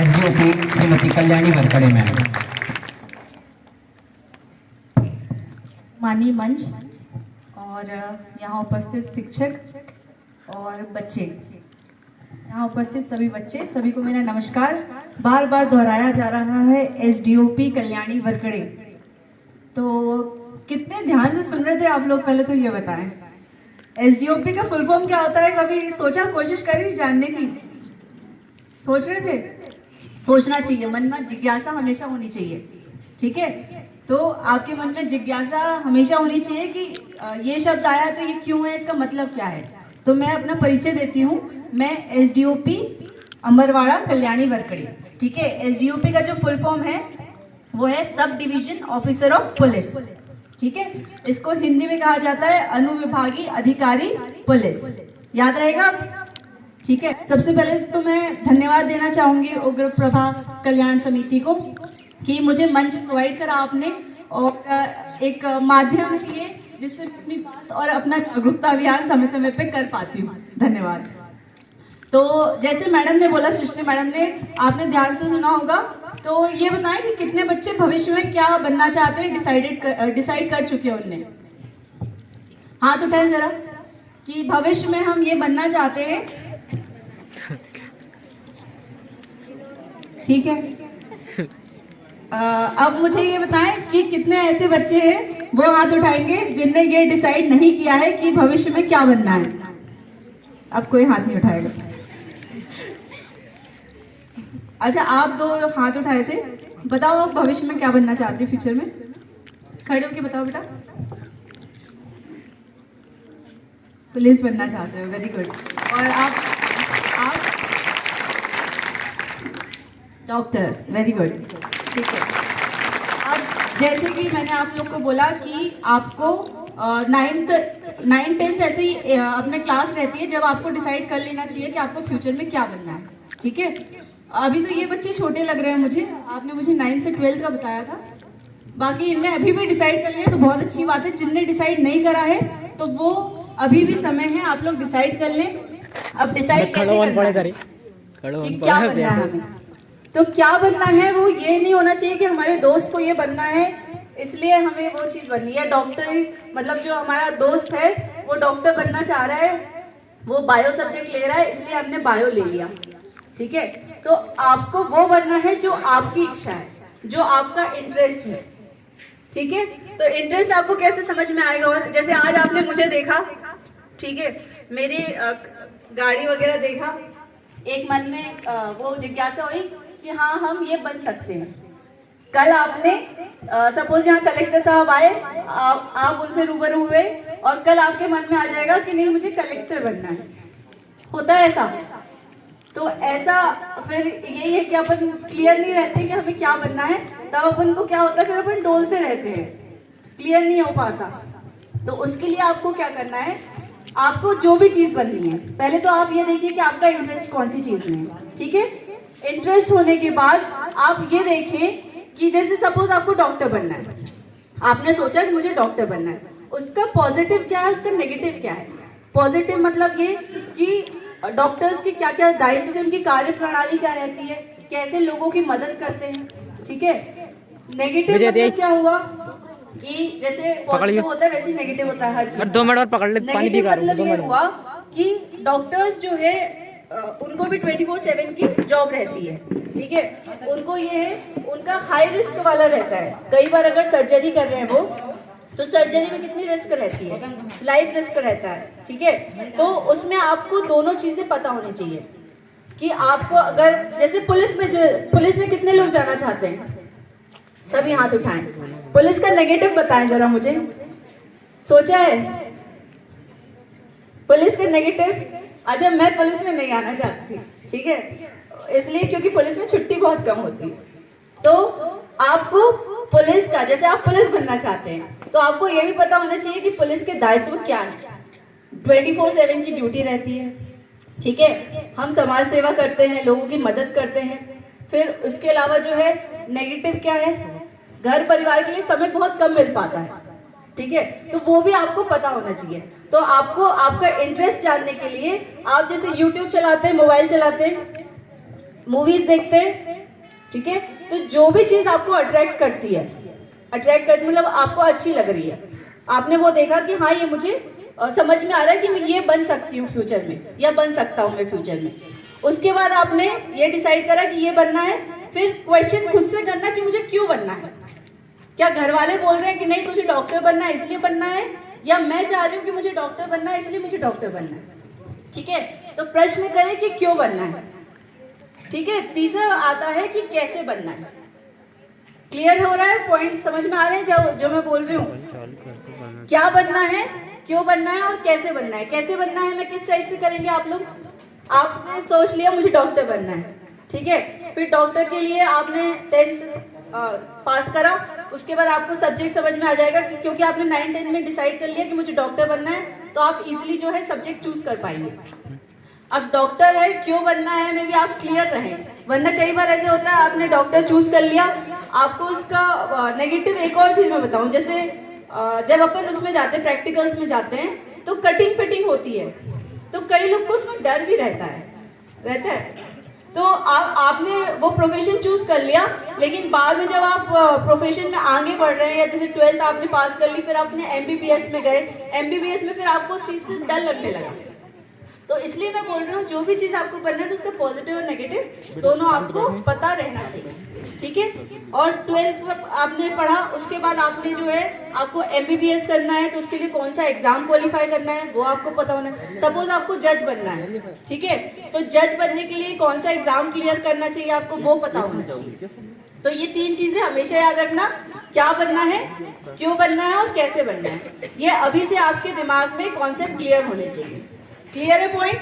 SDOP Shrimati Kalyani Varkhade ma'am. माननीय मंच और यहाँ उपस्थित शिक्षक और बच्चे, यहाँ उपस्थित सभी बच्चे, सभी को मेरा नमस्कार। बार बार दोहराया जा रहा है एसडीओपी कल्याणी वरखड़े, तो कितने ध्यान से सुन रहे थे आप लोग? पहले तो ये बताएं एसडीओपी का फुल फॉर्म क्या होता है? कभी सोचा, कोशिश करी जानने की? सोच रहे थे? सोचना चाहिए, मन में जिज्ञासा हमेशा होनी चाहिए, ठीक है? तो आपके मन में जिज्ञासा हमेशा होनी चाहिए कि ये शब्द आया तो ये क्यों है, इसका मतलब क्या है। तो मैं अपना परिचय देती हूँ, मैं एसडीओपी अमरवाड़ा कल्याणी वरखड़ी, ठीक है? एसडीओपी का जो फुल फॉर्म है वो है sub division officer of police, ठीक है? इसको हिंदी में कहा जाता है अनुविभागीय अधिकारी पुलिस। याद रहेगा, ठीक है? सबसे पहले तो मैं धन्यवाद देना चाहूंगी उग्र प्रभा कल्याण समिति को कि मुझे मंच प्रोवाइड करा आपने और एक माध्यम दिए जिससे मैं अपनी बात और अपना जागरूकता अभियान समय समय पे कर पाती हूँ। धन्यवाद। तो जैसे मैडम ने बोला, सृष्टि मैडम ने, आपने ध्यान से सुना होगा, तो ये बताएं कि कितने बच्चे भविष्य में क्या बनना चाहते हैं, डिसाइड कर चुके हैं उनने? हाथ उठाएं जरा कि भविष्य में हम ये बनना चाहते हैं, ठीक है? अब मुझे ये बताएं कि कितने ऐसे बच्चे हैं वो हाथ उठाएंगे जिनने ये डिसाइड नहीं किया है कि भविष्य में क्या बनना है? अब कोई हाथ नहीं उठाएगा। अच्छा, आप दो हाथ उठाए थे, बताओ आप भविष्य में क्या बनना चाहते हो फ्यूचर में? खड़े होके बताओ बेटा। पुलिस बनना चाहते हो, वेरी गुड। और आप डॉक्टर, वेरी गुड, ठीक है? अब जैसे कि मैंने आप लोग को बोला कि आपको 9th 10th ऐसे ही अपने क्लास रहती है जब आपको डिसाइड कर लेना चाहिए कि आपको फ्यूचर में क्या बनना है, ठीक है? अभी तो ये बच्चे छोटे लग रहे हैं मुझे, आपने मुझे 9th से 12th का बताया था, बाकी इनने अभी भी डिसाइड कर लिया तो बहुत अच्छी बात है। जिनने डिसाइड नहीं करा है तो वो अभी भी समय है, आप लोग डिसाइड कर लें। अब डिसाइड कैसे करना है कि क्या बनना है हमें? तो क्या बनना है वो ये नहीं होना चाहिए कि हमारे दोस्त को ये बनना है इसलिए हमें वो चीज बननी है। डॉक्टर, मतलब जो हमारा दोस्त है वो डॉक्टर बनना चाह रहा है, वो बायो सब्जेक्ट ले रहा है इसलिए हमने बायो ले लिया, ठीक है? तो आपको वो बनना है जो आपकी इच्छा है, जो आपका इंटरेस्ट है, ठीक है? तो इंटरेस्ट आपको कैसे समझ में आएगा? और जैसे आज आपने मुझे देखा, ठीक है, मेरी गाड़ी वगैरह देखा, एक मन में वो जिज्ञासा हुई कि हाँ हम ये बन सकते हैं। कल आपने सपोज यहाँ कलेक्टर साहब आए, आप उनसे रूबरू हुए और कल आपके मन में आ जाएगा कि नहीं मुझे कलेक्टर बनना है। होता है ऐसा? तो ऐसा फिर यही है कि अपन क्लियर नहीं रहते कि हमें क्या बनना है, तब अपन को क्या होता है, फिर अपन डोलते रहते हैं, क्लियर नहीं हो पाता। तो उसके लिए आपको क्या करना है, आपको जो भी चीज बननी है, पहले तो आप ये देखिए कि आपका इंटरेस्ट कौन सी चीज में है, ठीक है? इंटरेस्ट होने के बाद आप ये देखें कि जैसे सपोज आपको डॉक्टर बनना है, आपने सोचा कि मुझे डॉक्टर बनना है, उसका पॉजिटिव क्या है, उसका नेगेटिव क्या है? पॉजिटिव मतलब ये कि डॉक्टर्स की क्या क्या दायित्व, उनकी कार्य प्रणाली क्या रहती है, कैसे लोगों की मदद करते हैं, ठीक है? नेगेटिव मतलब क्या हुआ कि जैसे पॉजिटिव होता है वैसे नेगेटिव होता है हर चीज। 2 मिनट और पकड़ ले, पानी पी कर मतलब ये हुआ कि डॉक्टर्स जो है उनको भी 24/7 की जॉब रहती है, ठीक है? उनको ये है, उनका हाई रिस्क वाला रहता है। कई बार अगर सर्जरी कर रहे हैं वो, तो सर्जरी में कितनी रिस्क रहती है, लाइफ रिस्क रहता है, ठीक है? तो उसमें आपको दोनों चीजें पता होनी चाहिए कि आपको अगर जैसे पुलिस में कितने लोग जाना चाहते हैं? सभी हाथ उठाएं। पुलिस का नेगेटिव बताएं जरा मुझे, सोचा है पुलिस का नेगेटिव? अच्छा, मैं पुलिस में नहीं आना चाहती, ठीक है? इसलिए क्योंकि पुलिस में छुट्टी बहुत कम होती है। तो आपको पुलिस का, जैसे आप पुलिस बनना चाहते हैं तो आपको ये भी पता होना चाहिए कि पुलिस के दायित्व क्या है। 24/7 की ड्यूटी रहती है, ठीक है? हम समाज सेवा करते हैं, लोगों की मदद करते हैं। फिर उसके अलावा जो है नेगेटिव क्या है, घर परिवार के लिए समय बहुत कम मिल पाता है, ठीक है? तो वो भी आपको पता होना चाहिए। तो आपको आपका इंटरेस्ट जानने के लिए आप जैसे YouTube चलाते हैं, मोबाइल चलाते हैं, मूवीज देखते हैं, ठीक है। तो जो भी चीज आपको अट्रैक्ट करती है, मतलब आपको अच्छी लग रही है, आपने वो देखा कि हाँ ये मुझे समझ में आ रहा है कि मैं ये बन सकती हूँ फ्यूचर में, या बन सकता हूँ मैं फ्यूचर में। उसके बाद आपने ये डिसाइड करा कि ये बनना है। फिर क्वेश्चन खुद से करना कि मुझे क्यों बनना है। क्या घर वाले बोल रहे हैं कि नहीं तुझे डॉक्टर बनना है इसलिए बनना है, या मैं चाह रही हूँ कि मुझे डॉक्टर बनना है इसलिए मुझे डॉक्टर बनना है। ठीक है, तो प्रश्न करें कि क्यों बनना है। ठीक है, तीसरा आता है कि कैसे बनना है। क्लियर हो रहा है, पॉइंट समझ में आ रहे हैं जो मैं बोल रही हूँ। क्या बनना है, क्यों बनना है और कैसे बनना है। कैसे बनना है मैं किस टाइप से करेंगे आप लोग। आपने सोच लिया मुझे डॉक्टर बनना है, ठीक है, फिर डॉक्टर के लिए आपने 10th पास करा, उसके बाद आपको सब्जेक्ट समझ में आ जाएगा क्योंकि आपने 9th-10th में डिसाइड कर लिया कि मुझे डॉक्टर बनना है, तो आप इजीली जो है सब्जेक्ट चूज कर पाएंगे। अब डॉक्टर है, क्यों बनना है में भी आप क्लियर रहें, वरना कई बार ऐसे होता है आपने डॉक्टर चूज कर लिया, आपको उसका नेगेटिव एक और चीज मैं बताऊं, जैसे जब अपन उसमें जाते हैं प्रैक्टिकल्स में जाते हैं तो कटिंग फिटिंग होती है, तो कई लोग को उसमें डर भी रहता है। तो आपने वो प्रोफेशन चूज कर लिया, लेकिन बाद में जब आप प्रोफेशन में आगे बढ़ रहे हैं, या जैसे 12th आपने पास कर ली, फिर आपने एमबीबीएस में गए, एमबीबीएस में फिर आपको उस चीज से डर लगने लगा। तो इसलिए मैं बोल रही हूँ जो भी चीज आपको करना है तो उसका पॉजिटिव और नेगेटिव दोनों आपको पता रहना चाहिए, ठीक है। और 12th आपने पढ़ा, उसके बाद आपने जो है आपको एमबीबीएस करना है, तो उसके लिए कौन सा एग्जाम क्वालिफाई करना है वो आपको पता होना है। सपोज आपको जज बनना है, ठीक है, तो जज बनने के लिए कौन सा एग्जाम क्लियर करना चाहिए आपको वो पता होना चाहिए। तो ये 3 चीजें हमेशा याद रखना, क्या बनना है, क्यों बनना है और कैसे बनना है। ये अभी से आपके दिमाग में कॉन्सेप्ट क्लियर होने चाहिए। क्लियर है पॉइंट।